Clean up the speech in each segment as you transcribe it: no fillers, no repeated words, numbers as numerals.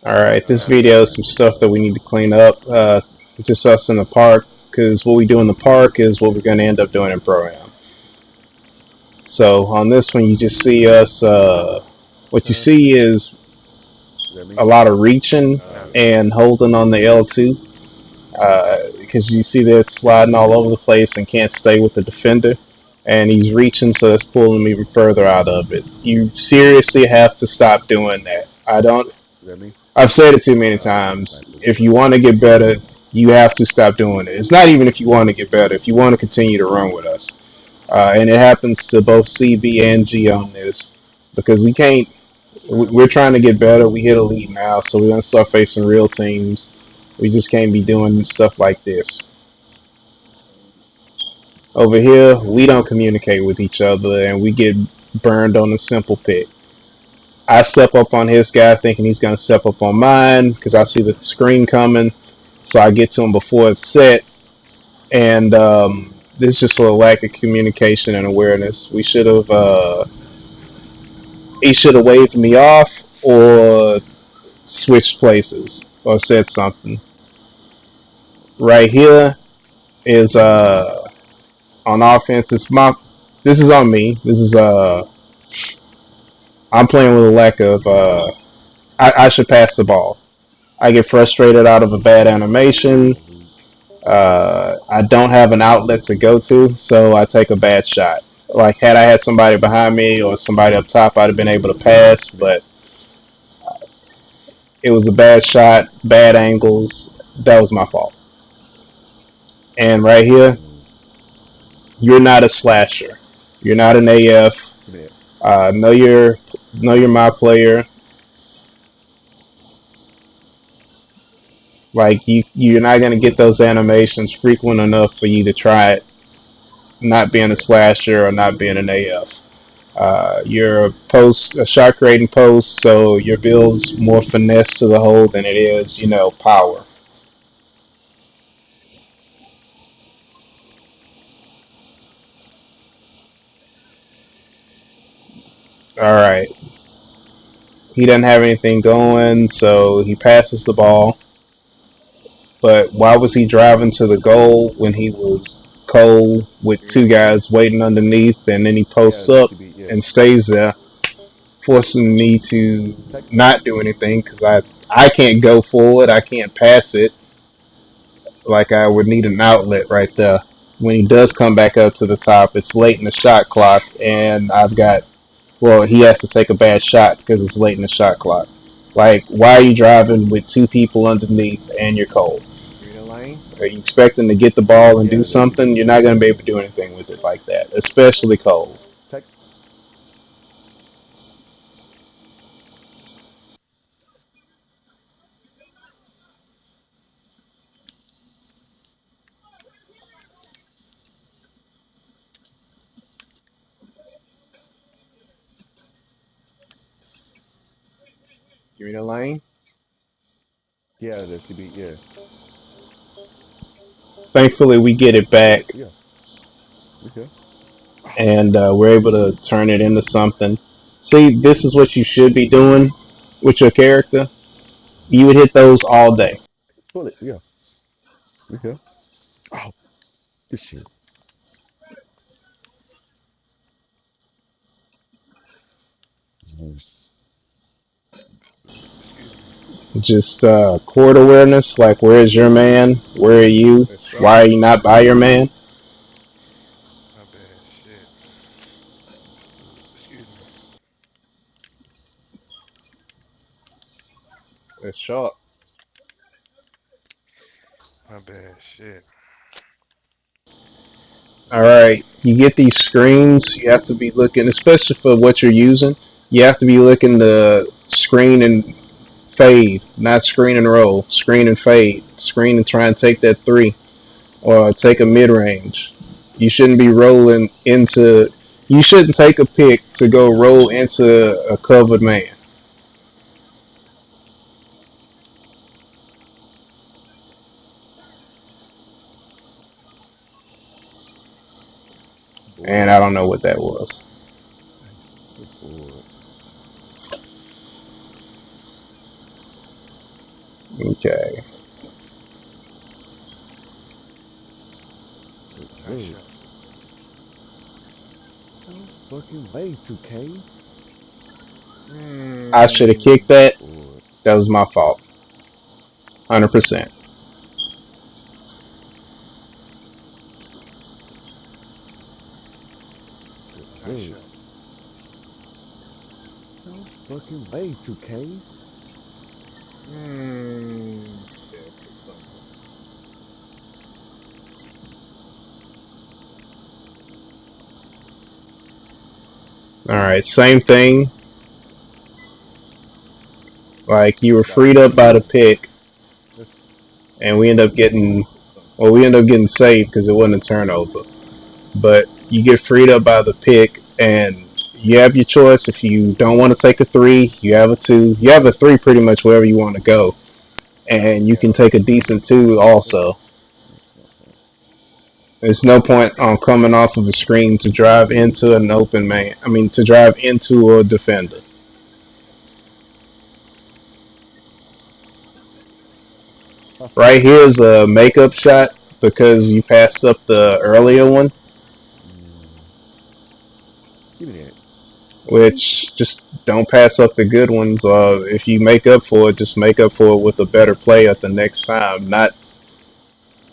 Alright, this video is some stuff that we need to clean up. Just us in the park, because what we do in the park is what we're going to end up doing in Pro-Am. So on this one, you just see us, what you see is a lot of reaching and holding on the L2. Because you see this sliding all over the place and can't stay with the defender. And he's reaching, so it's pulling him even further out of it. You seriously have to stop doing that. I've said it too many times. If you want to get better, you have to stop doing it. It's not even if you want to get better. If you want to continue to run with us, and it happens to both CB and G on this, because we can't. We're trying to get better. We hit elite now, so we're gonna start facing real teams. We just can't be doing stuff like this. Over here, we don't communicate with each other, and we get burned on a simple pick. I step up on his guy thinking he's going to step up on mine because I see the screen coming. So I get to him before it's set. And there's just a lack of communication and awareness. We should have, he should have waved me off or switched places or said something. Right here is, on offense, this is on me. This is, I'm playing with a lack of, I should pass the ball. I get frustrated out of a bad animation. I don't have an outlet to go to, so I take a bad shot. Like, had I had somebody behind me or somebody up top, I'd have been able to pass, but it was a bad shot, bad angles. That was my fault. And right here, you're not a slasher. You're not an AF. Know you're my player. Like, you're not gonna get those animations frequent enough for you to try it. Not being a slasher or not being an AF. You're a shot creating post, so your build's more finesse to the hole than it is, power. Alright. He doesn't have anything going, so he passes the ball. But why was he driving to the goal when he was cold with two guys waiting underneath, and then he posts up and stays there, forcing me to not do anything because I can't go forward, I can't pass it. Like, I would need an outlet right there. When he does come back up to the top, it's late in the shot clock, and he has to take a bad shot because it's late in the shot clock. Like, why are you driving with two people underneath and you're cold? Are you expecting to get the ball and do something? You're not going to be able to do anything with it like that, especially cold. Give me the lane. Thankfully, we get it back, and we're able to turn it into something. See, this is what you should be doing with your character. You would hit those all day. Excuse me. Just court awareness, like where's your man? Where are you? That's Why sharp. are you not by your man? My bad. Shit. Excuse me. It's sharp. My bad. Shit. Alright, you get these screens, you have to be looking, especially for what you're using, you have to be looking to screen and fade, not screen and roll, screen and fade, screen and try and take that three, or take a mid range. You shouldn't be rolling into, you shouldn't take a pick to go roll into a covered man. And I don't know what that was. Okay. Good Nice game. shot. No fucking way, 2K. I should have kicked that. Boy, That was my fault. 100%. good Nice game. shot. No fucking way, 2K. All right. Same thing. Like you were freed up by the pick, Let's and we end up getting. Well, we end up getting saved because it wasn't a turnover. But you get freed up by the pick, and you have your choice. If you don't want to take a three, you have a two. You have a three pretty much wherever you want to go, and you can take a decent two let's also. let's not that. There's no point on coming off of a screen to drive into an open man. I mean, to drive into a defender. Right here's a makeup shot because you passed up the earlier one, Mm, give me that. which just don't pass up the good ones. If you make up for it, just make up for it with a better play at the next time. Not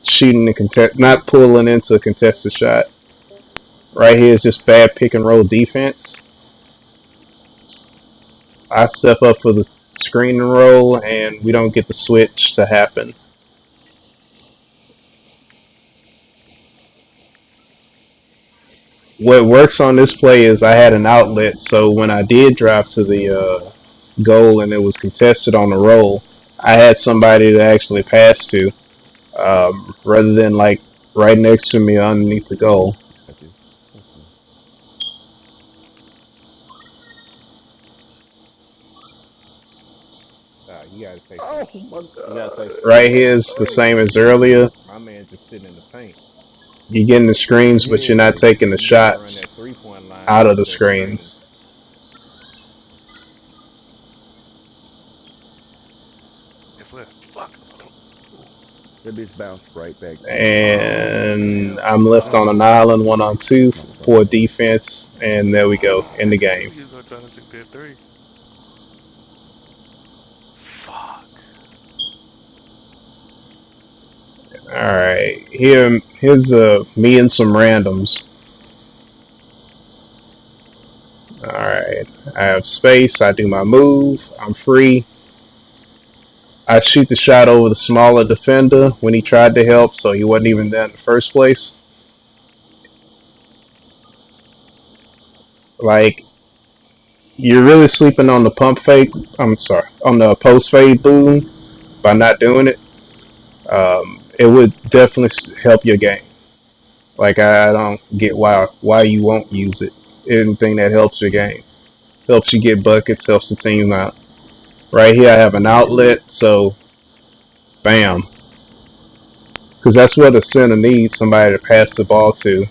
shooting the contest, not pulling into a contested shot. Right here is just bad pick and roll defense. I step up for the screen and roll, and we don't get the switch to happen. What works on this play is I had an outlet, so when I did drive to the goal and it was contested on the roll, I had somebody to actually pass to, rather than like right next to me underneath the goal. Got this. Let's see. You gotta take Oh that. my You gotta take god. Right here is the same as earlier. my man just sitting in the paint. You're getting the screens, but you're not Yeah, taking the you gotta run that shots 3-point line out off of of the that screen. screens. It's less. Fuck. Ooh. That bitch bounced right back to you. Oh, And hell I'm left on an no. island 1-on-2 My fault. for defense, and there we go in I the just game. knew you was gonna try to shoot that three. Fuck. All right, here's me and some randoms. All right, I have space. I do my move. I'm free. I shoot the shot over the smaller defender when he tried to help, so he wasn't even there in the first place. Like you're really sleeping on the pump fake. I'm sorry, on the post fade boom by not doing it. It would definitely help your game. Like I don't get why you won't use it. Anything that helps your game, helps you get buckets, helps the team out. Right here, I have an outlet, so bam, because that's what the center needs, somebody to pass the ball to.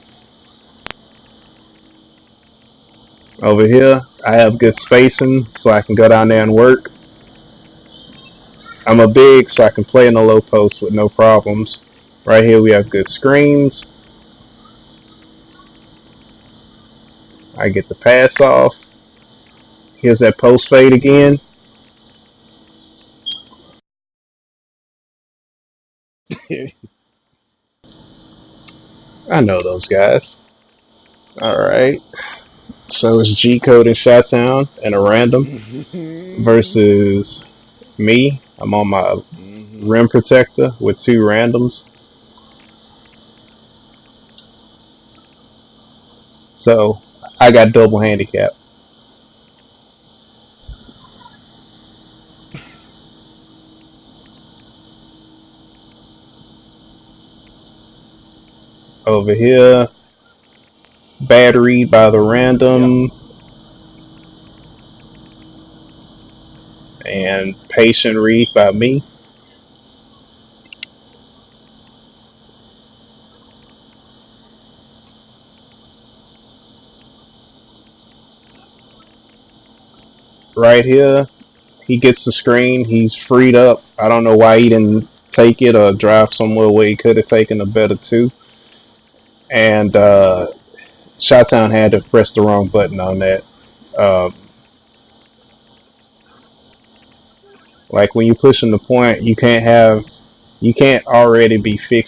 Over here, I have good spacing, so I can go down there and work. I'm a big, so I can play in the low post with no problems. Right here, we have good screens. I get the pass off. Here's that post fade again. I know those guys. All right. So it's G Code in Shot Town and a random Mm-hmm. versus me. I'm on my Mm-hmm. rim protector with two randoms. So I got double handicap. Over here, bad read by the Yeah. random and patient read by me. Right here, he gets the screen. He's freed up. I don't know why he didn't take it or drive somewhere where he could have taken a better two. And Shottown had to press the wrong button on that. Um, like when you pushing the point, you can't already be Right.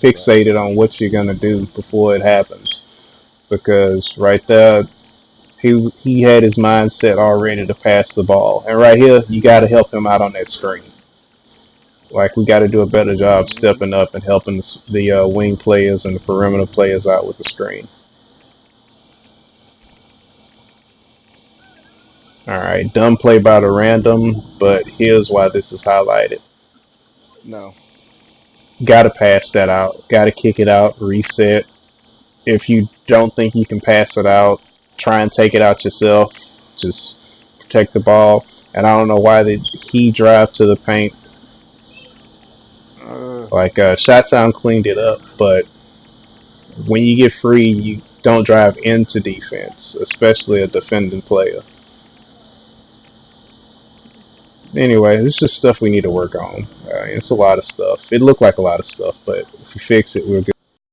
fixated on what you're gonna do before it happens, because right there he had his mindset already to pass the ball, and right here you got to help him out on that screen. Like we got to do a better job Mm-hmm. stepping up and helping the wing players and the perimeter players out with the screen. All right, dumb play by the random, but here's why this is highlighted. No. Got to pass that out. Got to kick it out. Reset. If you don't think you can pass it out, try and take it out yourself. Just protect the ball. And I don't know why did he drive to the paint. Uh, Like Shottown cleaned it up, but when you get free, you don't drive into defense, especially a defending player. Anyway, this is just stuff we need to work on. It's a lot of stuff. It looked like a lot of stuff, but if we fix it, we're good.